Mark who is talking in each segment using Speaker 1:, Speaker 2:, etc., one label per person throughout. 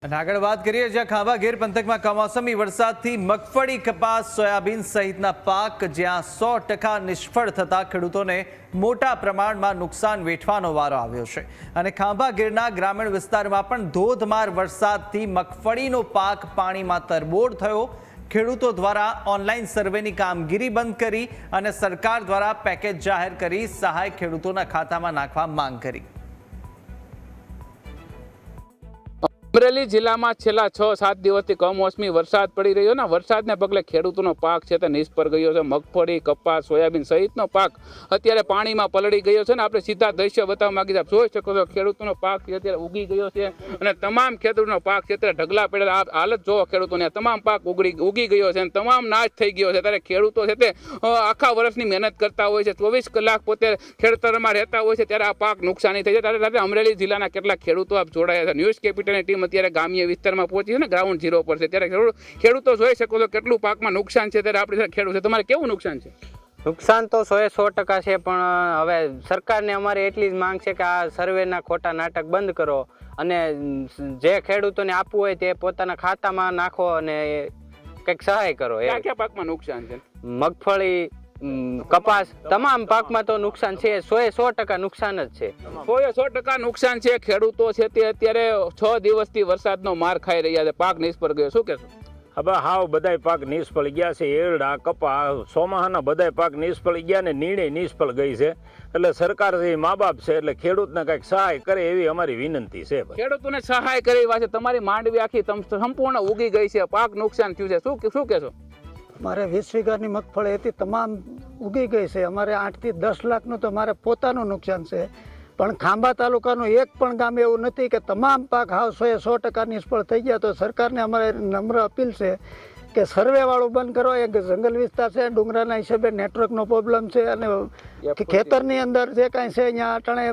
Speaker 1: અને આગળ વાત કરીએ જ્યાં ખાંભા ગીર પંથકમાં કમોસમી વરસાદથી મગફળી, કપાસ, સોયાબીન સહિતના પાક જ્યાં 100% નિષ્ફળ થતા ખેડૂતોને મોટા પ્રમાણમાં નુકસાન વેઠવાનો વારો આવ્યો છે અને ખાંભા ગીરના ગ્રામીણ વિસ્તારમાં પણ ધોધમાર વરસાદથી મગફળીનો પાક પાણીમાં તરબોળ થયો। ખેડૂતો દ્વારા ઓનલાઈન સર્વેની કામગીરી બંધ કરી અને સરકાર દ્વારા પેકેજ જાહેર કરી સહાય ખેડૂતોના ખાતામાં નાખવા માંગ કરી।
Speaker 2: અમરેલી જિલ્લામાં છેલ્લા 6-7 દિવસથી કમોસમી વરસાદ પડી રહ્યો ને વરસાદને પગલે ખેડૂતોનો પાક છે તે નિષ્ફળ ગયો છે। મગફળી, કપાસ, સોયાબીન સહિતનો પાક અત્યારે પાણીમાં પલળી ગયો છે ને આપણે સીધા દ્રશ્ય બતાવવા માંગી છીએ। જોઈ શકો છો ખેડૂતોનો પાક અત્યારે ઉગી ગયો છે અને તમામ ખેડૂતોનો પાક છે અત્યારે ઢગલા પડેલા હાલત જોવો ખેડૂતોને તમામ પાક ઉગી ગયો છે અને તમામ નાશ થઈ ગયો છે। ત્યારે ખેડૂતો છે તે આખા વર્ષની મહેનત કરતા હોય છે, 24 કલાક પોતે ખેતરમાં રહેતા હોય છે, ત્યારે આ પાક નુકસાની થઈ છે। ત્યારે અમરેલી જિલ્લાના કેટલાક ખેડૂતો આપ જોડાયા છે। ન્યૂઝ કેપિટલની ટીમ અત્યારે ગ્રામ્ય વિસ્તારમાં પહોંચી છે ને ગ્રાઉન્ડ ઝીરો પર છે। ત્યારે ખેડૂતો જોઈ શકો છો કેટલું પાકમાં નુકસાન છે। ત્યારે આપણી ખેડૂત છે, તમારે કેવું નુકસાન છે?
Speaker 3: નુકસાન તો 100% છે, પણ હવે સરકારને અમારે એટલી જ માંગ છે કે આ સર્વેના ખોટા નાટક બંધ કરો અને જે ખેડૂતોને આપવું હોય તે પોતાના ખાતામાં નાખો અને કંઈક સહાય કરો।
Speaker 2: કયા પાકમાં નુકસાન છે?
Speaker 3: મગફળી, કપાસ, તમામ પાકમાં તો નુકસાન છે। 100% નુકસાન જ છે।
Speaker 2: 100% નુકસાન છે। ખેડૂતો છે તે અત્યારે 6 દિવસથી વરસાદનો માર ખાઈ રહ્યા છે, પાક નિષ્ફળ ગયો। શું કહેશો?
Speaker 4: હવે હાવ બધાય પાક નિષ્ફળ ગયા છે। એરડા, કપા, ચોમાહાના બધાય પાક નિષ્ફળ ગયા ને નીણે નિષ્ફળ ગઈ છે। એટલે સરકાર જે મા બાપ છે એટલે ખેડૂતને કંઈક સહાય કરે એવી અમારી વિનંતી છે।
Speaker 2: ખેડૂતોને સહાય કરી વાત છે, તમારી માંડવી આખી સંપૂર્ણ ઉગી ગઈ છે, પાક નુકસાન થયું છે, શું કહેશો?
Speaker 5: મારે 20 વીઘાની મગફળી હતી, તમામ ઉગી ગઈ છે। અમારે 8 થી 10 લાખનું તો મારે પોતાનું નુકસાન છે, પણ ખાંભા તાલુકાનું એક પણ ગામ એવું નથી કે તમામ પાક હાવ 100% નિષ્ફળ થઈ ગયા। તો સરકારને અમારે નમ્ર અપીલ છે કે સર્વેવાળું બંધ કરો। એક જંગલ વિસ્તાર છે, ડુંગરાના હિસાબે નેટવર્કનો પ્રોબ્લેમ છે અને ખેતરની અંદર જે કાંઈ છે અહીંયા અટાણે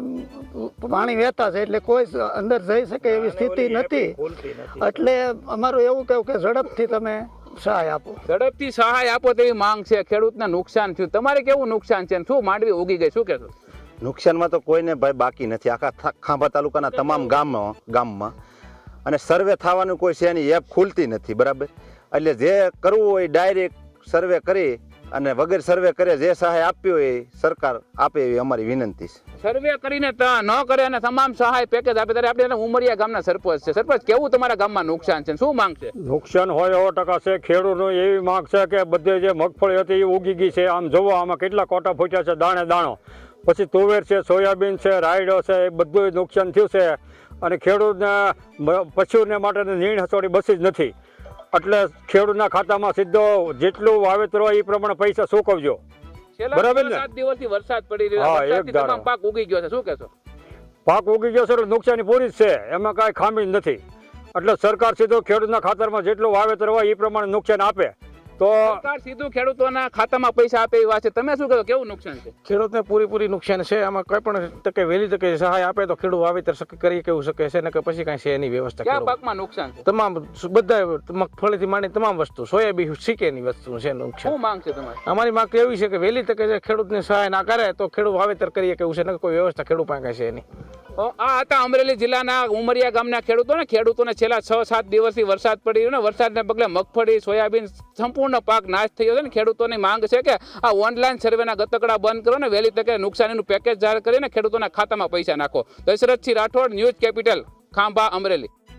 Speaker 5: પાણી વહેતા છે એટલે કોઈ અંદર જઈ શકે એવી સ્થિતિ નથી। એટલે અમારું એવું કહેવું કે ઝડપથી તમે સહાય આપો,
Speaker 2: ઝડપથી સહાય આપો તેવી માંગ છે। ખેડૂતને નુકસાન થયું, તમારે કેવું નુકસાન છે? શું માંડવી ઉગી ગઈ, શું કહેશો?
Speaker 6: નુકસાનમાં તો કોઈને ભાઈ બાકી નથી, આખા ખાંભા તાલુકાના તમામ ગામમાં અને સર્વે થવાનું કોઈ છે એની એપ ખુલતી નથી, બરાબર? એટલે જે કરવું હોય ડાયરેક્ટ સર્વે કરી અને વગર સર્વે કરે જે સહાય આપવી હોય સરકાર આપે એવી અમારી વિનંતી છે।
Speaker 2: સર્વે કરીને ન કરે અને તમામ સહાય પેકેજ આપે। ત્યારે આપણે ઉમરિયા ગામના સરપંચ છે, સરપંચ કેવું તમારા ગામમાં નુકસાન છે, શું માંગ છે?
Speaker 4: નુકસાન હોય 100% છે। ખેડૂતનો એવી માંગ છે કે બધે જે મગફળી હતી એ ઉગી ગઈ છે। આમ જોવો આમાં કેટલા કોટા ફૂટ્યા છે, દાણે દાણો। પછી તુવેર છે, સોયાબીન છે, રાયડો છે, એ બધું નુકસાન થયું છે અને ખેડૂતને પશુને માટે નીણ હસોડી બસી જ નથી। એટલે ખેડૂતના ખાતામાં સીધો જેટલું વાવેતર હોય એ પ્રમાણે પૈસા ચૂકવજો, બરાબર ને?
Speaker 2: 7 દિવસથી વરસાદ પડી રહ્યો છે, તમામ પાક ઉગી ગયો છે, શું કહેશો?
Speaker 4: પાક ઉગી ગયો છે એટલે નુકસાની પૂરી જ છે, એમાં કાંઈ ખામી નથી। એટલે સરકાર સીધો ખેડૂતના ખાતામાં જેટલું વાવેતર હોય એ પ્રમાણે નુકસાન આપે તો
Speaker 2: સરકાર સીધું ખેડૂતોના ખાતામાં પૈસા આપે એવી વાત છે। તમે શું કહો, કેવું નુકસાન છે?
Speaker 7: ખેડૂતને પૂરી નુકસાન છે। આમાં કોઈ પણ તકે વહેલી તકે સહાય આપે તો ખેડૂત વાવેતર કરી કેવું શકે છે ને કે પછી કાંઈ છે એની વ્યવસ્થા।
Speaker 2: કયા પાકમાં નુકસાન છે?
Speaker 7: તમામ બધા મગફળીથી માંડી તમામ વસ્તુ, સોયાબીન શીકેની વસ્તુ છે નુકસાન।
Speaker 2: શું માંગ છે તમારી?
Speaker 7: અમારી માંગ એવી છે કે વહેલી તકે ખેડૂતને સહાય ના કરે તો ખેડૂત વાવેતર કરીએ કેવું છે ને કોઈ વ્યવસ્થા ખેડૂત પાસે છે એની।
Speaker 2: આ હતા અમરેલી જિલ્લાના ઉમરિયા ગામના ખેડૂતોને છેલ્લા 6-7 દિવસથી વરસાદ પડી રહ્યો ને વરસાદને પગલે મગફળી, સોયાબીન સંપૂર્ણ પાક નાશ થયો છે ને ખેડૂતોની માંગ છે કે આ ઓનલાઈન સર્વેના ગતકડા બંધ કરો ને વહેલી તકે નુકસાનીનું પેકેજ જાહેર કરીને ખેડૂતોના ખાતામાં પૈસા નાખો। Dashrathsinh Rathod, news capital, Khambha, Amreli.